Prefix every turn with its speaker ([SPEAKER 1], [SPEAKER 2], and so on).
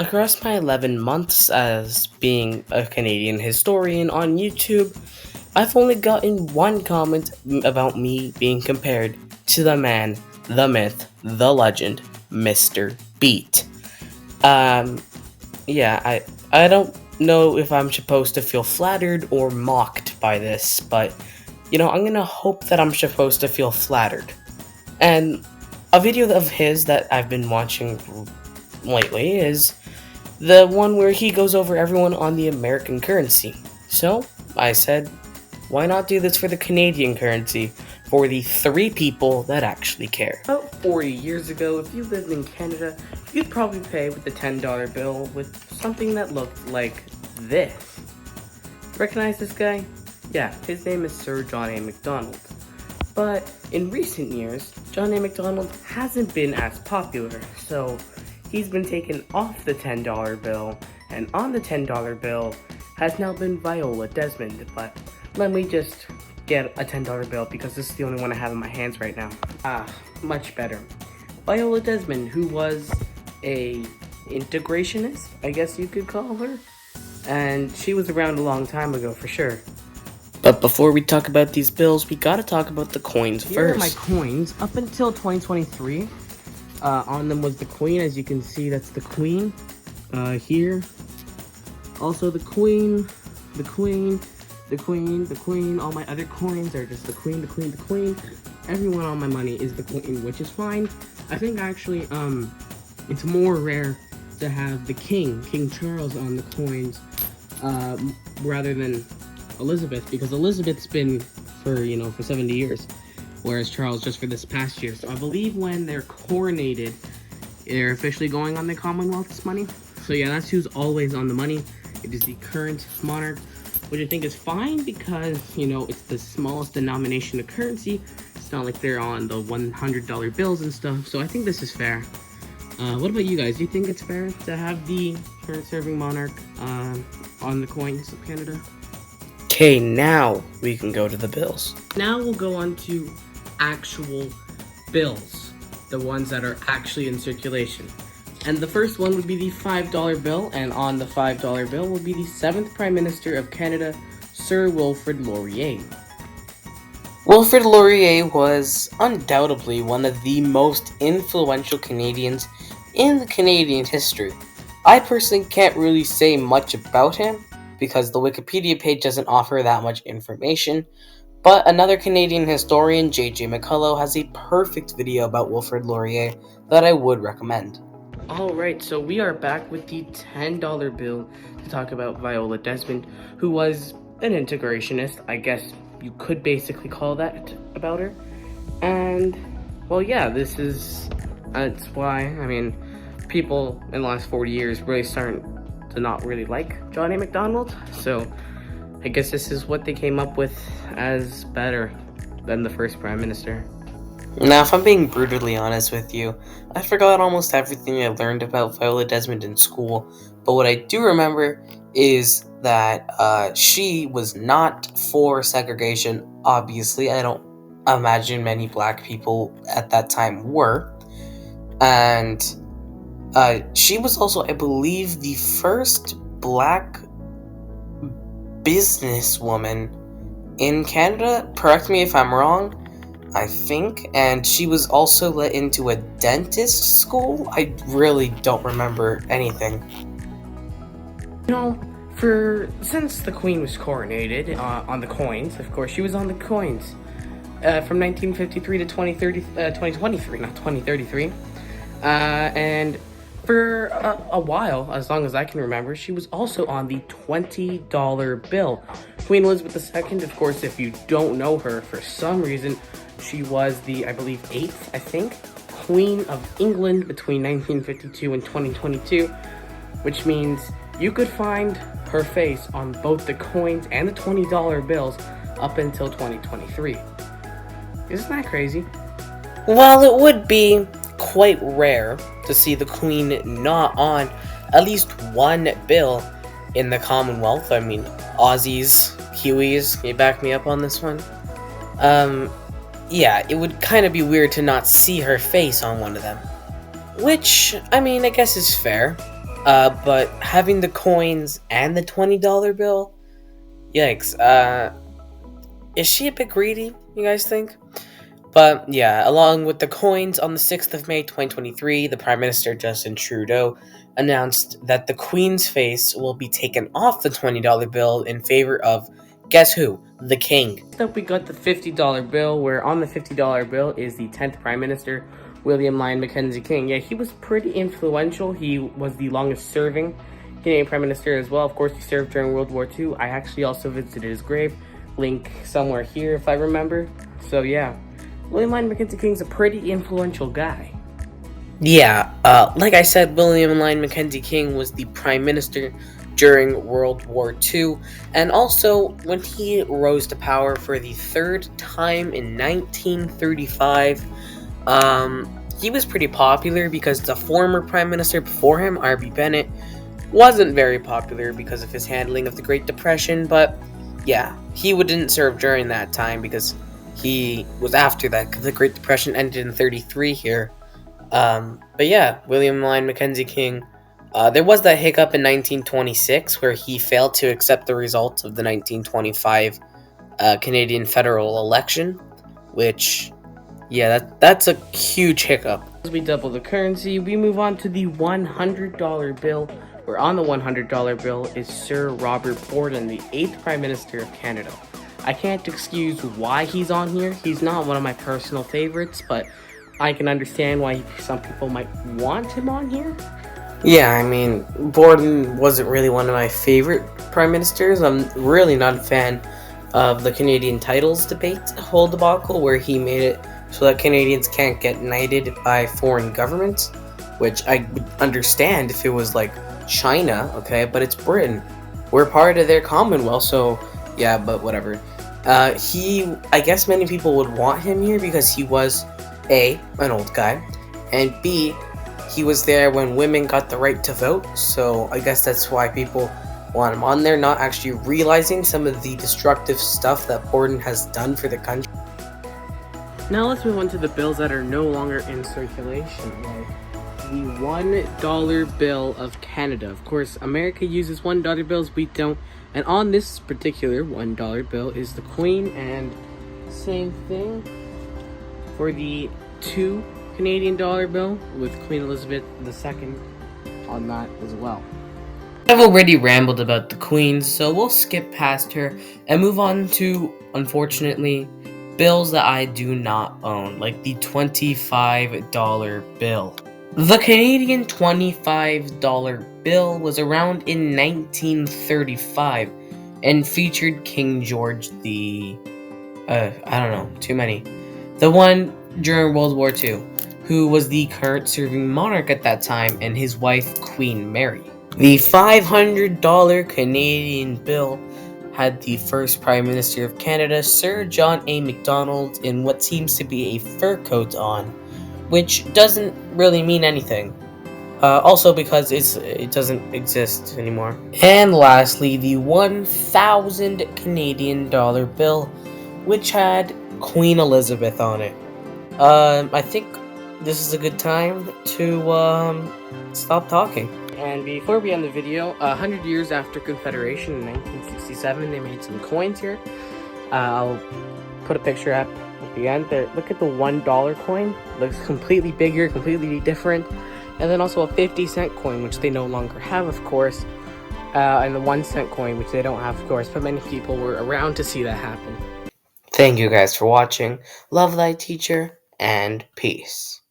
[SPEAKER 1] Across my 11 months as being a Canadian historian on YouTube, I've only gotten one comment about me being compared to the man, the myth, the legend, Mr. Beat. Um, yeah, I don't know if I'm supposed to feel flattered or mocked by this, but I'm gonna hope that I'm supposed to feel flattered. And a video of his that I've been watching lately is the one where he goes over everyone on the American currency. So, I said, why not do this for the Canadian currency for the three people that actually care? About 40 years ago, if you lived in Canada, you'd probably pay with a $10 bill with something that looked like this. Recognize this guy? Yeah, his name is Sir John A. Macdonald. But in recent years, John A. Macdonald hasn't been as popular, so he's been taken off the $10 bill, and on the $10 bill has now been Viola Desmond, but let me just get a $10 bill because this is the only one I have in my hands right now. Much better. Viola Desmond, who was a integrationist, I guess you could call her, and she was around a long time ago for sure. But before we talk about these bills, we gotta talk about the coins first. Here are my coins up until 2023. On them was the queen, as you can see, that's the queen. Here. Also the queen, the queen, the queen, the queen. All my other coins are just the queen, the queen, the queen. Everyone on my money is the queen, which is fine. I think actually, it's more rare to have the king, King Charles, on the coins, rather than Elizabeth, because Elizabeth's been for 70 years, whereas Charles just for this past year. So I believe when they're coronated, they're officially going on the Commonwealth's money. So yeah, that's who's always on the money. It is the current monarch, which I think is fine because, it's the smallest denomination of currency. It's not like they're on the $100 bills and stuff. So I think this is fair. What about you guys? Do you think it's fair to have the current serving monarch on the coins of Canada? Okay, now we can go to the bills. Now we'll go on to actual bills, the ones that are actually in circulation. And the first one would be the $5 bill, and on the $5 bill will be the 7th Prime Minister of Canada, Sir Wilfrid Laurier. Wilfrid Laurier was undoubtedly one of the most influential Canadians in the Canadian history. I personally can't really say much about him, because the Wikipedia page doesn't offer that much information, but another Canadian historian, J.J. McCullough, has a perfect video about Wilfrid Laurier that I would recommend. Alright, so we are back with the $10 bill to talk about Viola Desmond, who was an integrationist, I guess you could basically call that about her. And, well, yeah, that's why, people in the last 40 years really starting to not really like John A. Macdonald, so I guess this is what they came up with as better than the first Prime Minister. Now, if I'm being brutally honest with you, I forgot almost everything I learned about Viola Desmond in school, but what I do remember is that she was not for segregation. Obviously, I don't imagine many black people at that time were, and she was also, I believe, the first black businesswoman in Canada. Correct me if I'm wrong, I think. And she was also let into a dentist school. I really don't remember anything. Since the Queen was coronated on the coins, of course, she was on the coins from 1953 to 2023, not 2033. And for a while, as long as I can remember, she was also on the $20 bill. Queen Elizabeth II, of course, if you don't know her, for some reason, she was the, I believe, 8th, Queen of England between 1952 and 2022, which means you could find her face on both the coins and the $20 bills up until 2023. Isn't that crazy? Well, it would be quite rare to see the Queen not on at least one bill in the Commonwealth. Aussies, Kiwis, can you back me up on this one? Yeah, it would kind of be weird to not see her face on one of them. Which, I guess is fair. But having the coins and the $20 bill, yikes. Is she a bit greedy, you guys think? But yeah, along with the coins, on the 6th of May 2023, the Prime Minister Justin Trudeau announced that the Queen's face will be taken off the $20 bill in favor of, guess who? The King. Next up, we got the $50 bill, where on the $50 bill is the 10th Prime Minister, William Lyon Mackenzie King. Yeah, he was pretty influential. He was the longest serving Canadian Prime Minister as well. Of course, he served during World War II. I actually also visited his grave. Link somewhere here if I remember. So yeah. William Lyon Mackenzie King's a pretty influential guy. Yeah, like I said, William Lyon Mackenzie King was the Prime Minister during World War II, and also when he rose to power for the third time in 1935, he was pretty popular because the former Prime Minister before him, R.B. Bennett, wasn't very popular because of his handling of the Great Depression, but yeah, he didn't serve during that time because he was after that. The Great Depression ended in 33 here. But yeah, William Lyon Mackenzie King. There was that hiccup in 1926 where he failed to accept the results of the 1925 Canadian federal election, which, yeah, that's a huge hiccup. As we double the currency, we move on to the $100 bill, where on the $100 bill is Sir Robert Borden, the 8th Prime Minister of Canada. I can't excuse why he's on here. He's not one of my personal favorites, but I can understand why some people might want him on here. Yeah, I mean, Borden wasn't really one of my favorite prime ministers. I'm really not a fan of the Canadian titles debate whole debacle, where he made it so that Canadians can't get knighted by foreign governments, which I would understand if it was like China, okay, but it's Britain. We're part of their Commonwealth, so yeah, but whatever. I guess many people would want him here because he was A, an old guy, and B, he was there when women got the right to vote, so I guess that's why people want him on there, not actually realizing some of the destructive stuff that Borden has done for the country. Now let's move on to the bills that are no longer in circulation, like the $1 bill of Canada. Of course, America uses $1 bills, we don't. And on this particular $1 bill is the Queen, and same thing for the $2 Canadian bill with Queen Elizabeth II on that as well. I've already rambled about the Queen, so we'll skip past her and move on to, unfortunately, bills that I do not own, like the $25 bill. The Canadian $25 bill was around in 1935 and featured King George the... I don't know, too many. The one during World War II, who was the current serving monarch at that time, and his wife, Queen Mary. The $500 Canadian bill had the first Prime Minister of Canada, Sir John A. Macdonald, in what seems to be a fur coat on, which doesn't really mean anything. Also because it doesn't exist anymore. And lastly, the 1,000 Canadian dollar bill, which had Queen Elizabeth on it. I think this is a good time to stop talking. And before we end the video, 100 years after Confederation in 1967, they made some coins here. I'll put a picture up at the end there. Look at the $1 coin. Looks completely bigger, completely different. And then also a 50-cent coin, which they no longer have, of course. And the 1-cent coin, which they don't have, of course. But many people were around to see that happen. Thank you guys for watching. Love thy teacher, and peace.